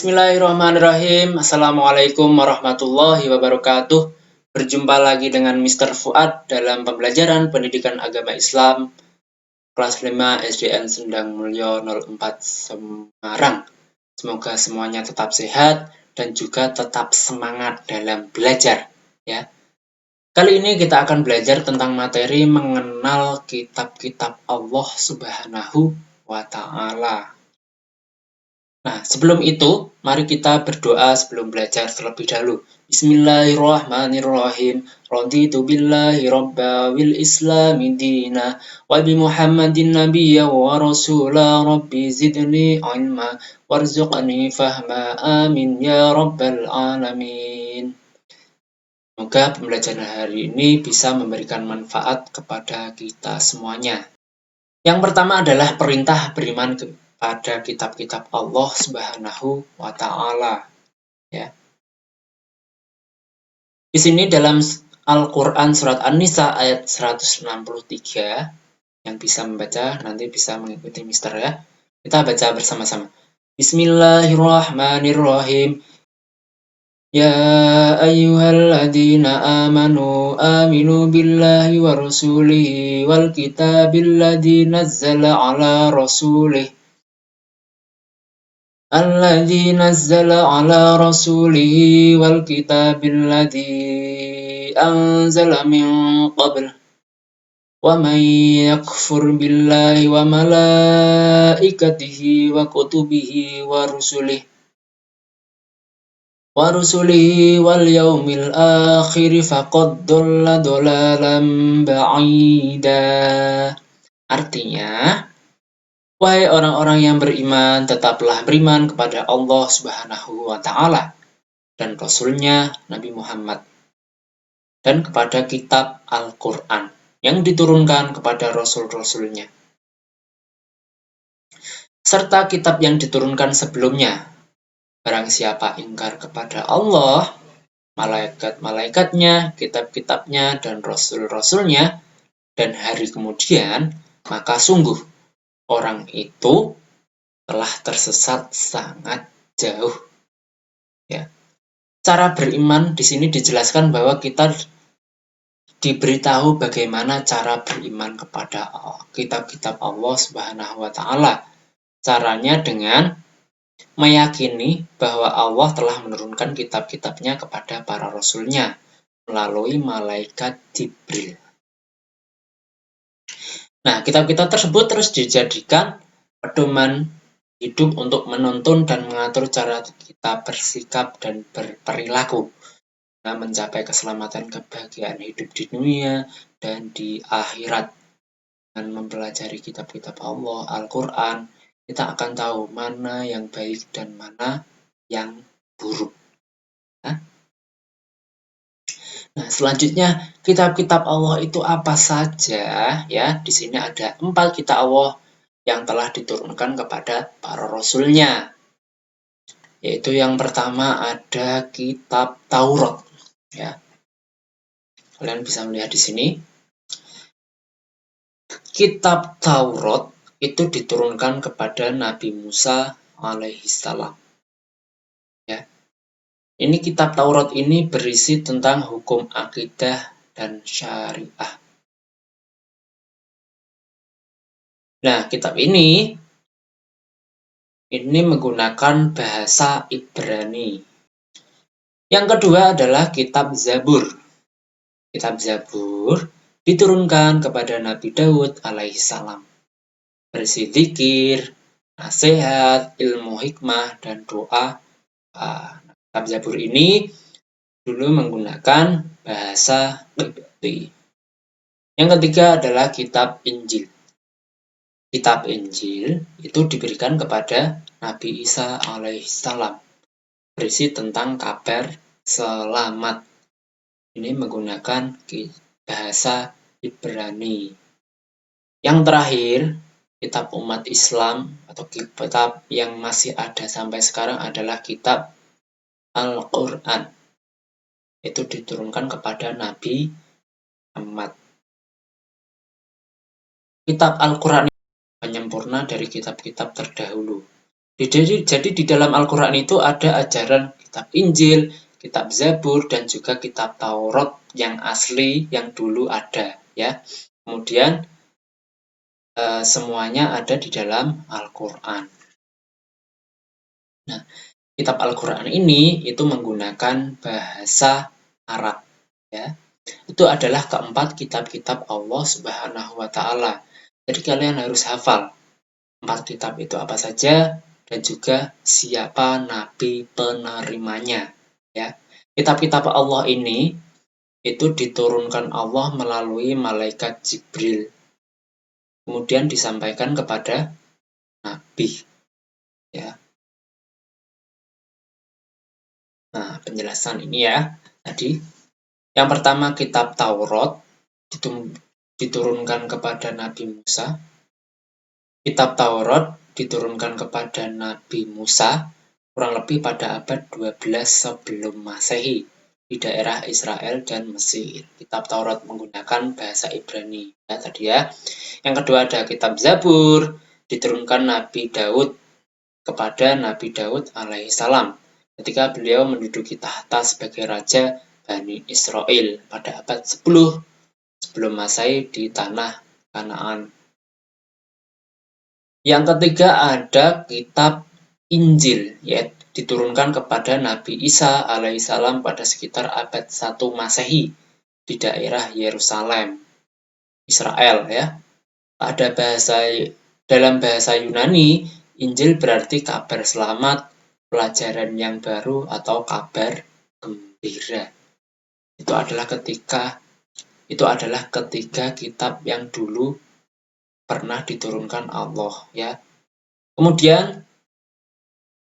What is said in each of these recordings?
Bismillahirrahmanirrahim. Assalamualaikum warahmatullahi wabarakatuh. Berjumpa lagi dengan Mr. Fuad dalam pembelajaran pendidikan agama Islam kelas 5 SDN Sendang Mulyo 04 Semarang. Semoga semuanya tetap sehat dan juga tetap semangat dalam belajar, ya. Kali ini kita akan belajar tentang materi mengenal kitab-kitab Allah Subhanahu wa Ta'ala. Nah, sebelum itu, mari kita berdoa sebelum belajar terlebih dahulu. Bismillahirrahmanirrahim. Raditu billahi rabba wal islami dina wa bi Muhammadin nabiyya wa rasula rabbi zidni ilma warzuqni fahma amin ya rabbal alamin. Semoga pembelajaran hari ini bisa memberikan manfaat kepada kita semuanya. Yang pertama adalah perintah beriman pada kitab-kitab Allah Subhanahu wa Ta'ala, ya. Di sini dalam Al-Qur'an surat An-Nisa ayat 163, yang bisa membaca nanti bisa mengikuti Mister, ya. Kita baca bersama-sama. Bismillahirrahmanirrahim. Ya ayyuhalladzina amanu aminu billahi wa rasulihi wal kitabil ladzi nazzala ala rasulih الذي نزل على رسوله والكتاب الذي أنزل من قبل ومن يكفر بالله وملائكته وكتبه ورسله واليوم الآخر فقد ضل ضلالا بعيدا. Artinya, wahai orang-orang yang beriman, tetaplah beriman kepada Allah Subhanahu wa Ta'ala dan Rasul-Nya Nabi Muhammad, dan kepada kitab Al-Quran yang diturunkan kepada Rasul-Rasul-Nya, serta kitab yang diturunkan sebelumnya. Barang siapa ingkar kepada Allah, malaikat-malaikatnya, kitab-kitabnya, dan Rasul-Rasul-Nya, dan hari kemudian, maka sungguh orang itu telah tersesat sangat jauh. Ya. Cara beriman di sini dijelaskan bahwa kita diberitahu bagaimana cara beriman kepada kitab-kitab Allah Subhanahu wa Ta'ala. Caranya dengan meyakini bahwa Allah telah menurunkan kitab-kitabnya kepada para rasulnya melalui malaikat Jibril. Nah, kitab-kitab tersebut terus dijadikan pedoman hidup untuk menuntun dan mengatur cara kita bersikap dan berperilaku, mencapai keselamatan kebahagiaan hidup di dunia dan di akhirat. Dengan mempelajari kitab-kitab Allah, Al-Quran, kita akan tahu mana yang baik dan mana yang buruk. Nah, selanjutnya kitab-kitab Allah itu apa saja? Ya, di sini ada 4 kitab Allah yang telah diturunkan kepada para rasulnya. Yaitu yang pertama ada kitab Taurat, ya. Kalian bisa melihat di sini. Kitab Taurat itu diturunkan kepada Nabi Musa alaihissalam. Ya. Ini kitab Taurat ini berisi tentang hukum akidah dan syariah. Nah, kitab ini menggunakan bahasa Ibrani. Yang kedua adalah kitab Zabur. Kitab Zabur diturunkan kepada Nabi Daud alaihissalam. Berisi zikir, nasihat, ilmu hikmah, dan doa. Kitab Zabur ini dulu menggunakan bahasa Qibti. Yang ketiga adalah kitab Injil. Kitab Injil itu diberikan kepada Nabi Isa alaihissalam. Berisi tentang kabar selamat. Ini menggunakan bahasa Ibrani. Yang terakhir, kitab umat Islam atau kitab yang masih ada sampai sekarang adalah kitab Al-Quran. Itu diturunkan kepada Nabi Muhammad. Kitab Al-Quran penyempurna dari kitab-kitab terdahulu. Jadi di dalam Al-Quran itu ada ajaran kitab Injil, kitab Zabur, dan juga kitab Taurat yang asli yang dulu ada, ya. Kemudian semuanya ada di dalam Al-Quran. Nah, kitab Al-Quran ini itu menggunakan bahasa Arab, ya. Itu adalah keempat kitab-kitab Allah Subhanahu wa Ta'ala. Jadi kalian harus hafal empat kitab itu apa saja dan juga siapa nabi penerimanya, ya. Kitab-kitab Allah ini itu diturunkan Allah melalui malaikat Jibril. Kemudian disampaikan kepada nabi, ya. Nah, penjelasan ini ya. Tadi yang pertama kitab Taurat diturunkan kepada Nabi Musa. Kitab Taurat diturunkan kepada Nabi Musa kurang lebih pada abad 12 sebelum Masehi di daerah Israel dan Mesir. Kitab Taurat menggunakan bahasa Ibrani, ya tadi ya. Yang kedua ada kitab Zabur, diturunkan Nabi Daud kepada Nabi Daud alaihissalam ketika beliau menduduki tahta sebagai raja Bani Israel pada abad 10 sebelum Masehi di tanah Kanaan. Yang ketiga ada kitab Injil, yaitu diturunkan kepada Nabi Isa alaihissalam pada sekitar abad 1 Masehi di daerah Yerusalem, Israel, ya. Dalam bahasa Yunani, Injil berarti kabar selamat, pelajaran yang baru, atau kabar gembira. Itu adalah ketiga kitab yang dulu pernah diturunkan Allah, ya. Kemudian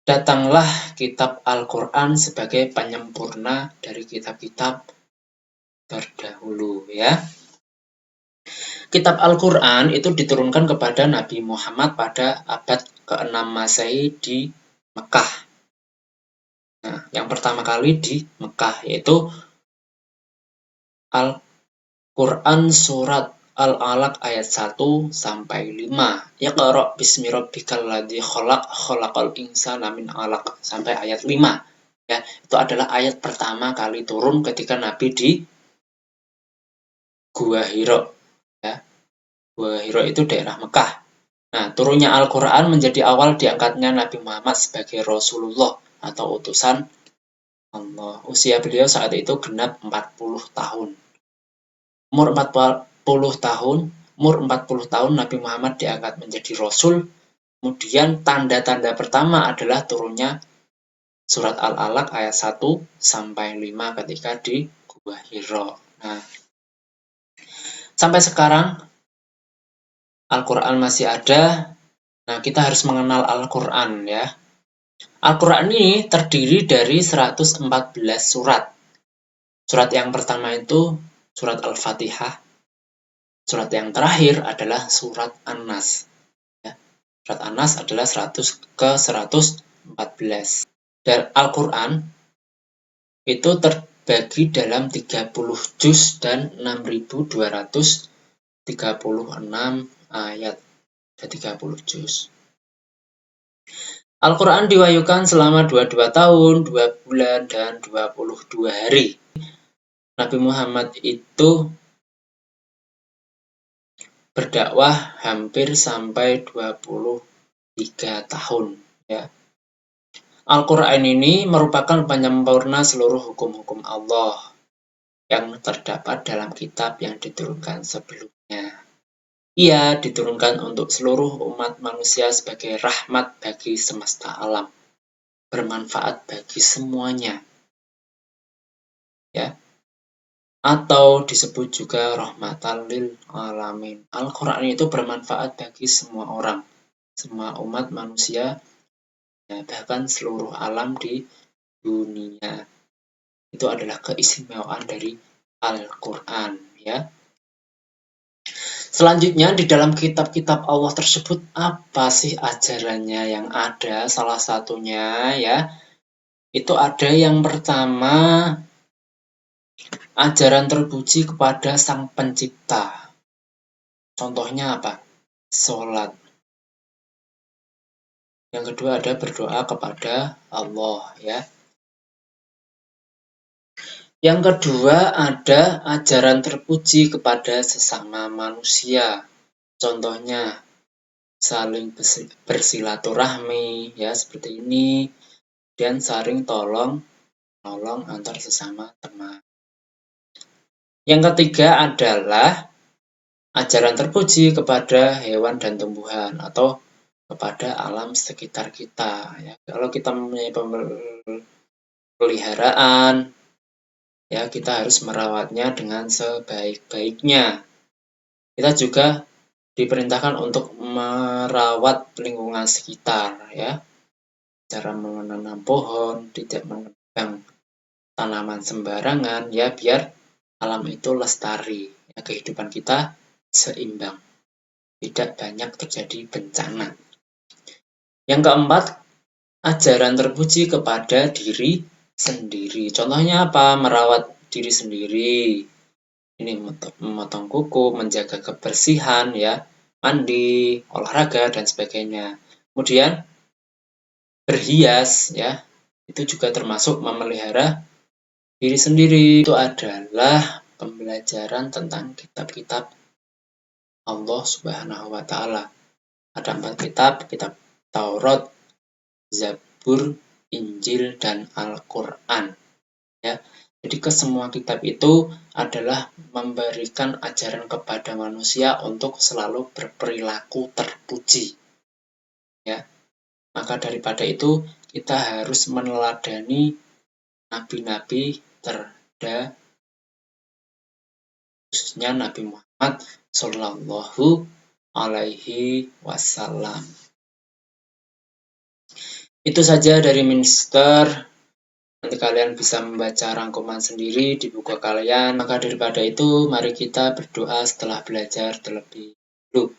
datanglah kitab Al-Quran sebagai penyempurna dari kitab-kitab terdahulu, ya. Kitab Al-Quran itu diturunkan kepada Nabi Muhammad pada abad ke-6 Masehi di Mekah. Nah, yang pertama kali di Mekah yaitu Al-Quran surat Al-Alaq ayat 1 sampai 5. Iqra bismi rabbikal ladzi khalaq khalaqal insana min 'alaq sampai ayat 5. Ya, itu adalah ayat pertama kali turun ketika Nabi di Gua Hira. Ya. Gua Hira itu daerah Mekah. Nah, turunnya Al-Quran menjadi awal diangkatnya Nabi Muhammad sebagai Rasulullah atau utusan Allah. Usia beliau saat itu genap 40 tahun. Umur 40 tahun Nabi Muhammad diangkat menjadi Rasul. Kemudian tanda-tanda pertama adalah turunnya surat Al-Alaq ayat 1 sampai 5 ketika di Gua Hira. Nah, sampai sekarang Al-Quran masih ada. Nah, kita harus mengenal Al-Quran, ya. Al-Quran ini terdiri dari 114 surat. Surat yang pertama itu surat Al-Fatihah. Surat yang terakhir adalah surat An-Nas. Ya. Surat An-Nas adalah 100 ke 114. Dan Al-Quran itu terbagi dalam 30 juz dan 6.236 ayat. Ada 30 juz. Al-Quran diwahyukan selama 22 tahun, 2 bulan, dan 22 hari. Nabi Muhammad itu berdakwah hampir sampai 23 tahun. Ya. Al-Quran ini merupakan penyempurna seluruh hukum-hukum Allah yang terdapat dalam kitab yang diturunkan sebelumnya. Ia diturunkan untuk seluruh umat manusia sebagai rahmat bagi semesta alam, bermanfaat bagi semuanya. Ya. Atau disebut juga rahmatan lil alamin. Al-Quran itu bermanfaat bagi semua orang, semua umat manusia, ya, bahkan seluruh alam di dunia. Itu adalah keistimewaan dari Al-Quran, ya. Selanjutnya di dalam kitab-kitab Allah tersebut apa sih ajarannya yang ada? Salah satunya ya itu ada yang pertama ajaran terpuji kepada Sang Pencipta. Contohnya apa? Sholat. Yang kedua ada berdoa kepada Allah ya. Yang kedua ada ajaran terpuji kepada sesama manusia. Contohnya saling bersilaturahmi ya seperti ini, dan saling tolong menolong antar sesama teman. Yang ketiga adalah ajaran terpuji kepada hewan dan tumbuhan atau kepada alam sekitar kita ya. Kalau kita mempunyai peliharaan ya, kita harus merawatnya dengan sebaik-baiknya. Kita juga diperintahkan untuk merawat lingkungan sekitar ya. Cara menanam pohon, tidak menebang tanaman sembarangan ya, biar alam itu lestari. Ya, kehidupan kita seimbang. Tidak banyak terjadi bencana. Yang keempat, ajaran terpuji kepada diri sendiri. Contohnya apa? Merawat diri sendiri. Ini memotong kuku, menjaga kebersihan ya, mandi, olahraga dan sebagainya. Kemudian berhias ya, itu juga termasuk memelihara diri sendiri. Itu adalah pembelajaran tentang kitab-kitab Allah Subhanahu wa taala. Ada 4 kitab, kitab Taurat, Zabur, Injil, dan Al-Qur'an. Ya. Jadi kesemua kitab itu adalah memberikan ajaran kepada manusia untuk selalu berperilaku terpuji. Ya. Maka daripada itu kita harus meneladani nabi-nabi terdahulu, khususnya Nabi Muhammad Shallallahu Alaihi Wasallam. Itu saja dari Minister. Nanti kalian bisa membaca rangkuman sendiri di buku kalian. Maka daripada itu, mari kita berdoa setelah belajar terlebih dahulu.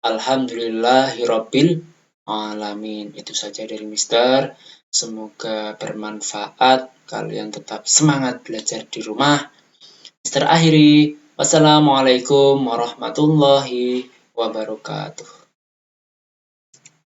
Alhamdulillahirabbil alamin. Itu saja dari Mister. Semoga bermanfaat. Kalian tetap semangat belajar di rumah. Mister akhiri. Wassalamualaikum warahmatullahi wabarakatuh.